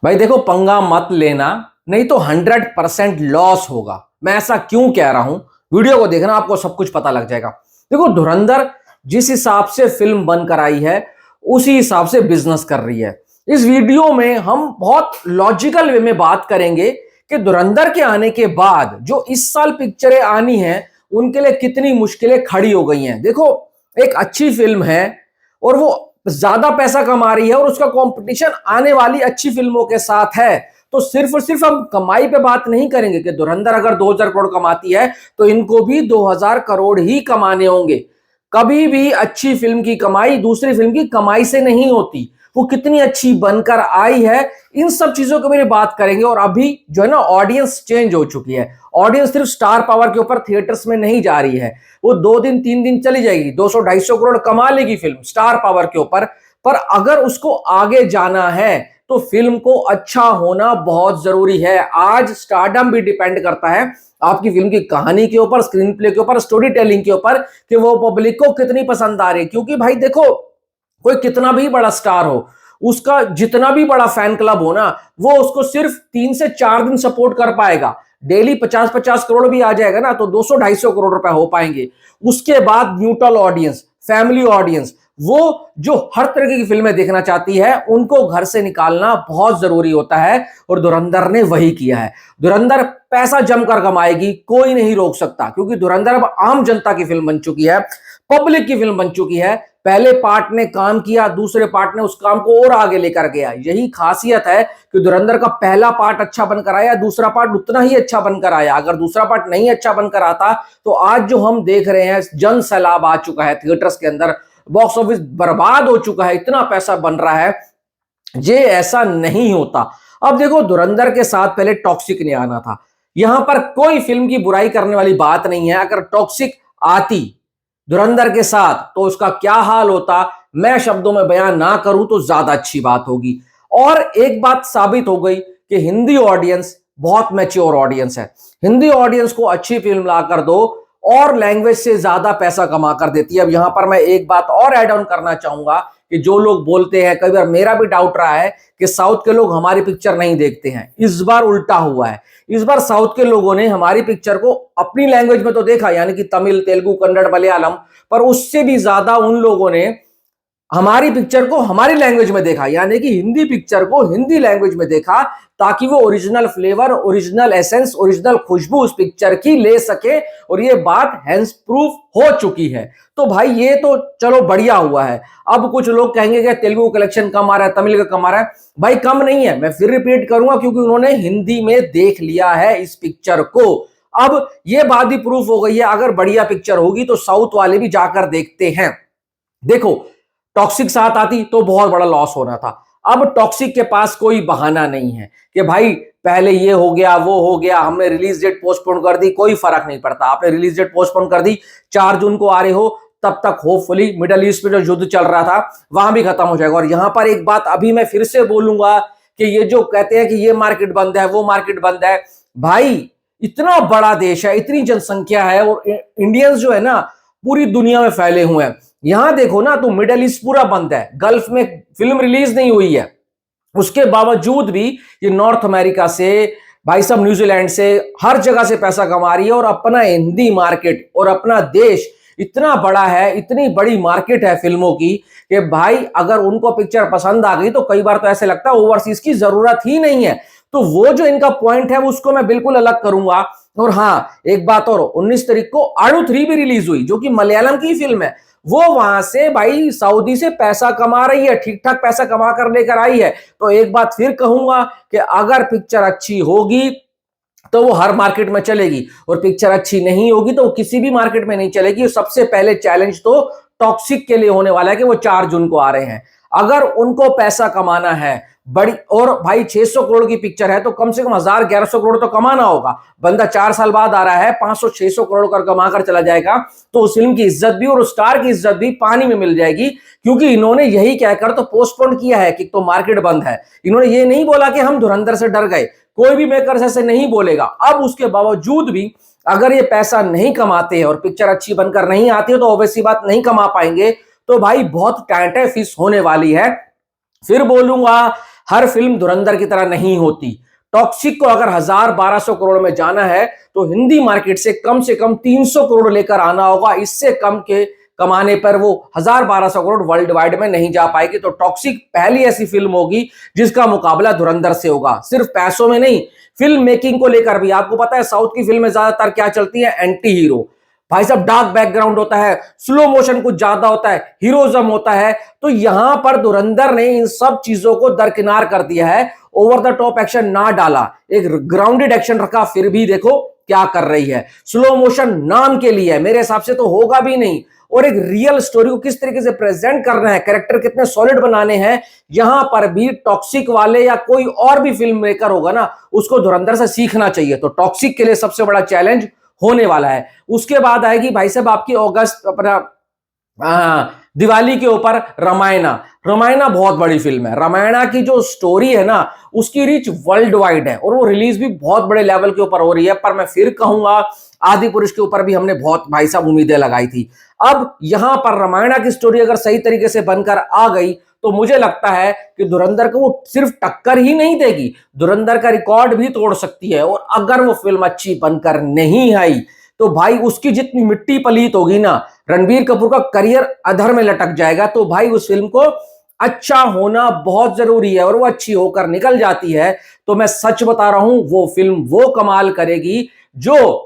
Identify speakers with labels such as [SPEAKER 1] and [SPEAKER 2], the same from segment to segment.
[SPEAKER 1] भाई देखो, पंगा मत लेना, नहीं तो 100% लॉस होगा। मैं ऐसा क्यों कह रहा हूं, वीडियो को देखना, आपको सब कुछ पता लग जाएगा। देखो, धुरंधर जिस हिसाब से फिल्म बनकर आई है उसी हिसाब से बिजनेस कर रही है। इस वीडियो में हम बहुत लॉजिकल वे में बात करेंगे कि धुरंधर के आने के बाद जो इस साल पिक्चरें आनी हैं उनके लिए कितनी मुश्किलें खड़ी हो गई हैं। देखो, एक अच्छी फिल्म है और वो ज्यादा पैसा कमा रही है और उसका कंपटीशन आने वाली अच्छी फिल्मों के साथ है, तो सिर्फ और सिर्फ हम कमाई पे बात नहीं करेंगे कि धुरंधर अगर 2000 करोड़ कमाती है तो इनको भी 2000 करोड़ ही कमाने होंगे। कभी भी अच्छी फिल्म की कमाई दूसरी फिल्म की कमाई से नहीं होती, वो कितनी अच्छी बनकर आई है, इन सब चीजों की मेरी बात करेंगे। और अभी जो है ना, ऑडियंस चेंज हो चुकी है। ऑडियंस सिर्फ स्टार पावर के ऊपर थिएटर्स में नहीं जा रही है, वो 2 दिन 3 दिन चली जाएगी, 200 250 करोड़ कमा लेगी फिल्म स्टार पावर के ऊपर। पर अगर उसको आगे जाना है तो फिल्म को अच्छा होना बहुत जरूरी है। आज स्टारडम भी डिपेंड करता है आपकी फिल्म की कहानी के ऊपर, स्क्रीन प्ले के ऊपर, स्टोरी टेलिंग के ऊपर, कि वो पब्लिक को कितनी पसंद आ रही है। क्योंकि भाई देखो, कोई कितना भी बड़ा स्टार हो, उसका जितना भी बड़ा फैन क्लब हो ना, वो उसको सिर्फ 3 से 4 दिन सपोर्ट कर पाएगा। डेली 50-50 करोड़ भी आ जाएगा ना तो 200 250 करोड़ रुपए हो पाएंगे। उसके बाद न्यूट्रल ऑडियंस, फैमिली ऑडियंस, वो जो हर तरीके की फिल्में देखना चाहती है, उनको घर से निकालना बहुत जरूरी होता है। और धुरंधर ने वही किया है। धुरंधर पैसा जमकर कमाएगी, कोई नहीं रोक सकता, क्योंकि धुरंधर अब आम जनता की फिल्म बन चुकी है, पब्लिक की फिल्म बन चुकी है। पहले पार्ट ने काम किया, दूसरे पार्ट ने उस काम को और आगे लेकर गया। यही खासियत है कि धुरंधर का पहला पार्ट अच्छा बनकर आया, दूसरा पार्ट उतना ही अच्छा बनकर आया। अगर दूसरा पार्ट नहीं अच्छा बनकर आता तो आज जो हम देख रहे हैं, जन सैलाब आ चुका है थिएटर्स के अंदर, बॉक्स ऑफिस बर्बाद हो चुका है, इतना पैसा बन रहा है, ये ऐसा नहीं होता। अब देखो, धुरंधर के साथ पहले टॉक्सिक ने आना था। यहां पर कोई फिल्म की बुराई करने वाली बात नहीं है। अगर टॉक्सिक आती धुरंधर के साथ तो उसका क्या हाल होता, मैं शब्दों में बयान ना करूं तो ज्यादा अच्छी बात होगी। और एक बात साबित हो गई कि हिंदी ऑडियंस बहुत मैच्योर ऑडियंस है। हिंदी ऑडियंस को अच्छी फिल्म लाकर दो और लैंग्वेज से ज्यादा पैसा कमा कर देती है। अब यहां पर मैं एक बात और ऐड ऑन करना चाहूंगा कि जो लोग बोलते हैं, कई बार मेरा भी डाउट रहा है कि साउथ के लोग हमारी पिक्चर नहीं देखते हैं, इस बार उल्टा हुआ है। इस बार साउथ के लोगों ने हमारी पिक्चर को अपनी लैंग्वेज में तो देखा, यानी कि तमिल, तेलुगु, कन्नड़, मलयालम, पर उससे भी ज्यादा उन लोगों ने हमारी पिक्चर को हमारी लैंग्वेज में देखा, यानी कि हिंदी पिक्चर को हिंदी लैंग्वेज में देखा, ताकि वो original flavour, original essence, original खुशबू उस पिक्चर की ले सके। और ये बात हैंस प्रूफ हो चुकी है। तो भाई ये तो चलो बढ़िया हुआ है। अब कुछ लोग कहेंगे कि तेलुगु कलेक्शन कम आ रहा है, तमिल का कम आ रहा है। भाई कम नहीं है, मैं फिर रिपीट करूंगा, क्योंकि उन्होंने हिंदी में देख लिया है इस पिक्चर को। अब ये बात भी प्रूफ हो गई है, अगर बढ़िया पिक्चर होगी तो साउथ वाले भी जाकर देखते हैं। देखो, टॉक्सिक साथ आती तो बहुत बड़ा लॉस होना था। अब टॉक्सिक के पास कोई बहाना नहीं है कि भाई पहले ये हो गया, वो हो गया, हमने रिलीज डेट पोस्टपोन कर दी, कोई फर्क नहीं पड़ता। आपने रिलीज डेट पोस्टपोन कर दी, 4 जून को आ रहे हो, तब तक होपफुली मिडल ईस्ट में जो युद्ध चल रहा था वहां भी खत्म हो जाएगा। और यहां पर एक बात अभी मैं फिर से बोलूंगा कि ये जो कहते हैं कि ये मार्केट बंद है, वो मार्केट बंद है, भाई इतना बड़ा देश है, इतनी जनसंख्या है, और इंडियंस जो है ना पूरी दुनिया में फैले हुए हैं। यहां देखो ना, तो मिडल ईस्ट पूरा बंद है, गल्फ में फिल्म रिलीज नहीं हुई है। उसके बावजूद भी ये नॉर्थ अमेरिका से, भाई साहब न्यूजीलैंड से, हर जगह से पैसा कमा रही है। और अपना हिंदी मार्केट और अपना देश इतना बड़ा है, इतनी बड़ी मार्केट है फिल्मों की, कि भाई अगर उनको पिक्चर पसंद आ गई तो कई बार तो ऐसे लगता है ओवरसीज की जरूरत ही नहीं है। तो वो जो इनका पॉइंट है उसको मैं बिल्कुल अलग करूंगा। और हाँ, एक बात और, 19 तारीख को आड़ू 3 भी रिलीज हुई, जो कि मलयालम की फिल्म है। वो वहां से भाई सऊदी से पैसा कमा रही है, ठीक ठाक पैसा कमा कर लेकर आई है। तो एक बात फिर कहूंगा कि अगर पिक्चर अच्छी होगी तो वो हर मार्केट में चलेगी, और पिक्चर अच्छी नहीं होगी तो वो किसी भी मार्केट में नहीं चलेगी। सबसे पहले चैलेंज तो टॉक्सिक के लिए होने वाला है कि वो 4 जून को आ रहे हैं। अगर उनको पैसा कमाना है बड़ी, और भाई 600 करोड़ की पिक्चर है तो कम से कम 1000-1100 करोड़ तो कमाना होगा। बंदा 4 साल बाद आ रहा है, 500-600 करोड़ कर कमा कर चला जाएगा, तो उस फिल्म की इज्जत भी और उस स्टार की इज्जत भी पानी में मिल जाएगी। क्योंकि इन्होंने यही कहकर तो पोस्टपोन किया है कि तो मार्केट बंद है। इन्होंने ये नहीं बोला कि हम धुरंधर से डर गए, कोई भी मेकर्स ऐसे नहीं बोलेगा। अब उसके बावजूद भी अगर ये पैसा नहीं कमाते हैं और पिक्चर अच्छी बनकर नहीं आती है तो ऑब्वियसली बात नहीं कमा पाएंगे। तो भाई बहुत टाइट फिश होने वाली है। फिर बोलूंगा, हर फिल्म धुरंधर की तरह नहीं होती। टॉक्सिक को अगर 1000-1200 करोड़ में जाना है तो हिंदी मार्केट से कम 300 करोड़ लेकर आना होगा। इससे कम के कमाने पर वो 1000-1200 करोड़ वर्ल्ड वाइड में नहीं जा पाएगी। तो टॉक्सिक पहली ऐसी फिल्म होगी जिसका मुकाबला धुरंधर से होगा, सिर्फ पैसों में नहीं, फिल्म मेकिंग को लेकर भी। आपको पता है साउथ की फिल्में ज्यादातर क्या चलती है, एंटी हीरो, भाई साहब डार्क बैकग्राउंड होता है, स्लो मोशन कुछ ज्यादा होता है, हीरोइज्म होता है। तो यहां पर धुरंधर ने इन सब चीजों को दरकिनार कर दिया है, ओवर द टॉप एक्शन ना डाला, एक ग्राउंडेड एक्शन रखा, फिर भी देखो क्या कर रही है। स्लो मोशन नाम के लिए है, मेरे हिसाब से तो होगा भी नहीं। और एक रियल स्टोरी को किस तरीके से प्रेजेंट करना है, कैरेक्टर कितने सॉलिड बनाने हैं, यहां पर भी टॉक्सिक वाले या कोई और भी फिल्म मेकर होगा ना, उसको धुरंधर से सीखना चाहिए। तो टॉक्सिक के लिए सबसे बड़ा चैलेंज होने वाला है। उसके बाद आएगी भाई साहब आपकी अगस्त अपना दिवाली के ऊपर रामायणा। रामायणा बहुत बड़ी फिल्म है। रामायणा की जो स्टोरी है ना, उसकी रीच वर्ल्ड वाइड है और वो रिलीज भी बहुत बड़े लेवल के ऊपर हो रही है। पर मैं फिर कहूंगा आदि पुरुष के ऊपर भी हमने बहुत भाई साहब उम्मीदें लगाई थी। अब यहां पर रामायणा की स्टोरी अगर सही तरीके से बनकर आ गई तो मुझे लगता है कि धुरंधर को वो सिर्फ टक्कर ही नहीं देगी, धुरंधर का रिकॉर्ड भी तोड़ सकती है। और अगर वो फिल्म अच्छी बनकर नहीं आई तो भाई उसकी जितनी मिट्टी पलीत होगी ना, रणबीर कपूर का करियर अधर में लटक जाएगा। तो भाई उस फिल्म को अच्छा होना बहुत जरूरी है, और वो अच्छी होकर निकल जाती है तो मैं सच बता रहा हूं वो फिल्म वो कमाल करेगी जो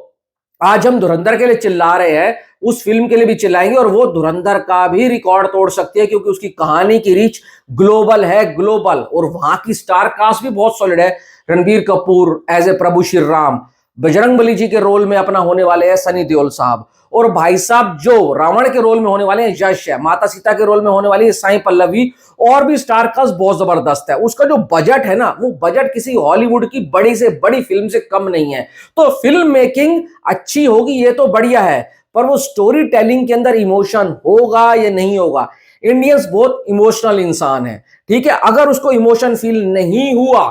[SPEAKER 1] आज हम धुरंधर के लिए चिल्ला रहे हैं, उस फिल्म के लिए भी चिल्लाएंगे। और वो धुरंधर का भी रिकॉर्ड तोड़ सकती है क्योंकि उसकी कहानी की रीच ग्लोबल है, ग्लोबल। और वहां की स्टार कास्ट भी बहुत सॉलिड है। रणबीर कपूर एज ए प्रभु श्री राम, बजरंगबली जी के रोल में अपना होने वाले हैं सनी देओल साहब, और भाई साहब जो रावण के रोल में होने वाले हैं यश है, माता सीता के रोल में होने वाली है साई पल्लवी, और भी स्टार कास्ट बहुत जबरदस्त है। उसका जो बजट है ना, वो बजट किसी हॉलीवुड की बड़ी से बड़ी फिल्म से कम नहीं है। तो फिल्म मेकिंग अच्छी होगी ये तो बढ़िया है, पर वो स्टोरी टेलिंग के अंदर इमोशन होगा या नहीं होगा। इंडियंस बहुत इमोशनल इंसान है, ठीक है, अगर उसको इमोशन फील नहीं हुआ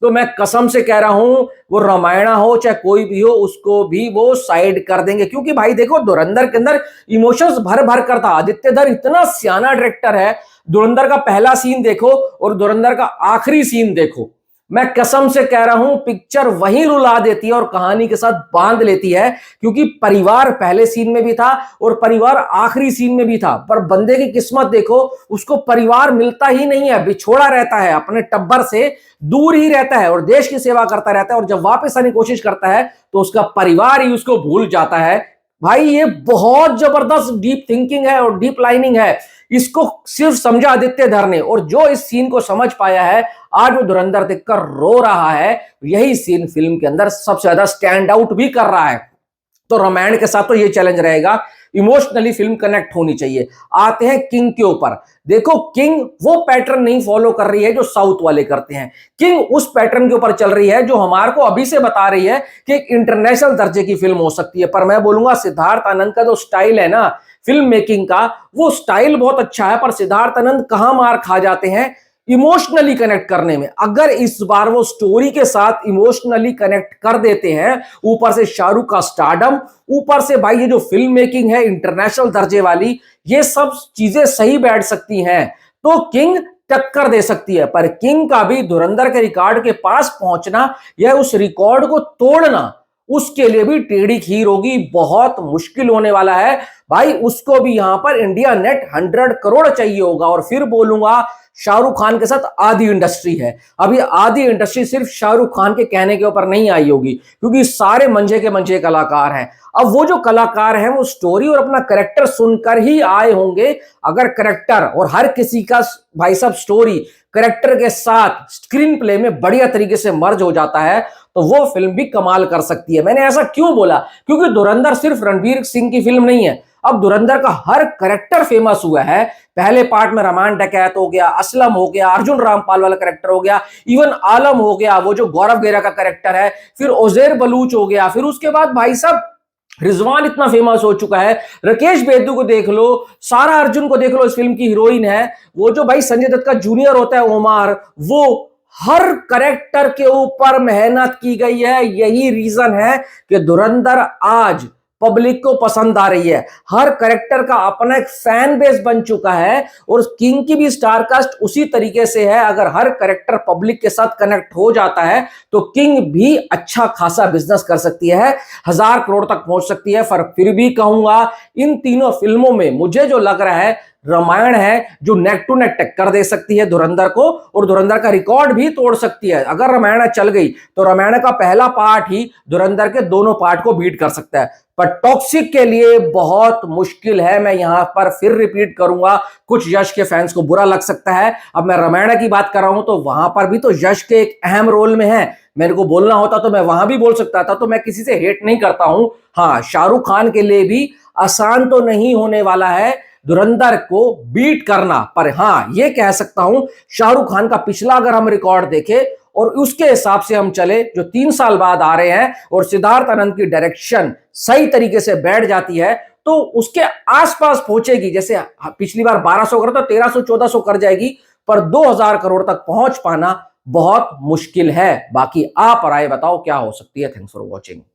[SPEAKER 1] तो मैं कसम से कह रहा हूं वो रामायणा हो चाहे कोई भी हो, उसको भी वो साइड कर देंगे। क्योंकि भाई देखो धुरंधर के अंदर इमोशंस भर भर कर था। आदित्य धर इतना सियाना डायरेक्टर है, धुरंधर का पहला सीन देखो और धुरंधर का आखिरी सीन देखो, मैं कसम से कह रहा हूं पिक्चर वहीं रुला देती है और कहानी के साथ बांध लेती है। क्योंकि परिवार पहले सीन में भी था और परिवार आखिरी सीन में भी था, पर बंदे की किस्मत देखो, उसको परिवार मिलता ही नहीं है, बिछोड़ा रहता है, अपने टब्बर से दूर ही रहता है और देश की सेवा करता रहता है। और जब वापस आने की कोशिश करता है तो उसका परिवार ही उसको भूल जाता है। भाई ये बहुत जबरदस्त डीप थिंकिंग है और डीप लाइनिंग है। इसको सिर्फ समझा आदित्य धर ने, और जो इस सीन को समझ पाया है आज वो धुरंधर देखकर रो रहा है। यही सीन फिल्म के अंदर सबसे ज्यादा स्टैंड आउट भी कर रहा है। तो रामायण के साथ तो ये चैलेंज रहेगा, इमोशनली फिल्म कनेक्ट होनी चाहिए। आते हैं किंग के ऊपर। देखो किंग वो पैटर्न नहीं फॉलो कर रही है जो साउथ वाले करते हैं, किंग उस पैटर्न के ऊपर चल रही है जो हमारे को अभी से बता रही है कि एक इंटरनेशनल दर्जे की फिल्म हो सकती है। पर मैं बोलूंगा सिद्धार्थ आनंद का जो स्टाइल है ना फिल्म मेकिंग का, वो स्टाइल बहुत अच्छा है, पर सिद्धार्थ आनंद कहां मार खा जाते हैं इमोशनली कनेक्ट करने में। अगर इस बार वो स्टोरी के साथ इमोशनली कनेक्ट कर देते हैं, ऊपर से शाहरुख का स्टारडम, ऊपर से भाई ये जो फिल्म मेकिंग है इंटरनेशनल दर्जे वाली, ये सब चीजें सही बैठ सकती हैं तो किंग टक्कर दे सकती है। पर किंग का भी धुरंधर के रिकॉर्ड के पास पहुंचना या उस रिकॉर्ड को तोड़ना, उसके लिए भी टेढ़ी खीर होगी, बहुत मुश्किल होने वाला है भाई। उसको भी यहां पर इंडिया नेट 100 करोड़ चाहिए होगा। और फिर बोलूंगा शाहरुख खान के साथ आदि इंडस्ट्री है। अभी आदि इंडस्ट्री सिर्फ शाहरुख खान के कहने के ऊपर नहीं आई होगी, क्योंकि सारे मंजे के मंजे कलाकार हैं। अब वो जो कलाकार हैं वो स्टोरी और अपना कैरेक्टर सुनकर ही आए होंगे। अगर कैरेक्टर और हर किसी का भाई साहब स्टोरी कैरेक्टर के साथ स्क्रीन प्ले में बढ़िया तरीके से मर्ज हो जाता है तो वो फिल्म भी कमाल कर सकती है। मैंने ऐसा क्यों बोला, क्योंकि धुरंधर सिर्फ रणवीर सिंह की फिल्म नहीं है, अब धुरंधर का हर कैरेक्टर फेमस हुआ है। पहले पार्ट में रमान डकैत हो गया, असलम हो गया, अर्जुन रामपाल वाला कैरेक्टर हो गया, इवन आलम हो गया, वो जो गौरव गेरा का कैरेक्टर है, फिर उजैर बलूच हो गया, फिर उसके बाद भाई साहब रिजवान इतना फेमस हो चुका है, राकेश बेदू को देख लो, सारा अर्जुन को देख लो, इस फिल्म की हीरोइन है, वो जो भाई संजय दत्त का जूनियर होता है ओमार, वो हर करेक्टर के ऊपर मेहनत की गई है। यही रीजन है कि धुरंधर आज पब्लिक को पसंद आ रही है। हर कैरेक्टर का अपना एक फैन बेस बन चुका है और किंग की भी स्टार कास्ट उसी तरीके से है। अगर हर कैरेक्टर पब्लिक के साथ कनेक्ट हो जाता है तो किंग भी अच्छा खासा बिजनेस कर सकती है, 1000 करोड़ तक पहुंच सकती है। फिर भी कहूंगा इन तीनों फिल्मों में मुझे जो लग रहा है रामायण है जो नेक टू नेक टक्कर दे सकती है धुरंधर को और धुरंधर का रिकॉर्ड भी तोड़ सकती है। अगर रामायण चल गई तो रामायण का पहला पार्ट ही धुरंधर के दोनों पार्ट को बीट कर सकता है। पर टॉक्सिक के लिए बहुत मुश्किल है। मैं यहां पर फिर रिपीट करूंगा, कुछ यश के फैंस को बुरा लग सकता है। अब मैं रामायण की बात कर रहा हूं तो वहां पर भी तो यश के एक अहम रोल में है। मेरे को बोलना होता तो मैं वहां भी बोल सकता था, तो मैं किसी से हेट नहीं करता हूं। हाँ, शाहरुख खान के लिए भी आसान तो नहीं होने वाला है धुरंधर को बीट करना, पर हां यह कह सकता हूं शाहरुख खान का पिछला अगर हम रिकॉर्ड देखें और उसके हिसाब से हम चले जो 3 साल बाद आ रहे हैं और सिद्धार्थ आनंद की डायरेक्शन सही तरीके से बैठ जाती है तो उसके आसपास पहुंचेगी। जैसे पिछली बार 1200 करोड़ तो 1300-1400 कर जाएगी, पर 2000 करोड़ तक पहुंच पाना बहुत मुश्किल है। बाकी आप राय बताओ क्या हो सकती है। Thanks for watching.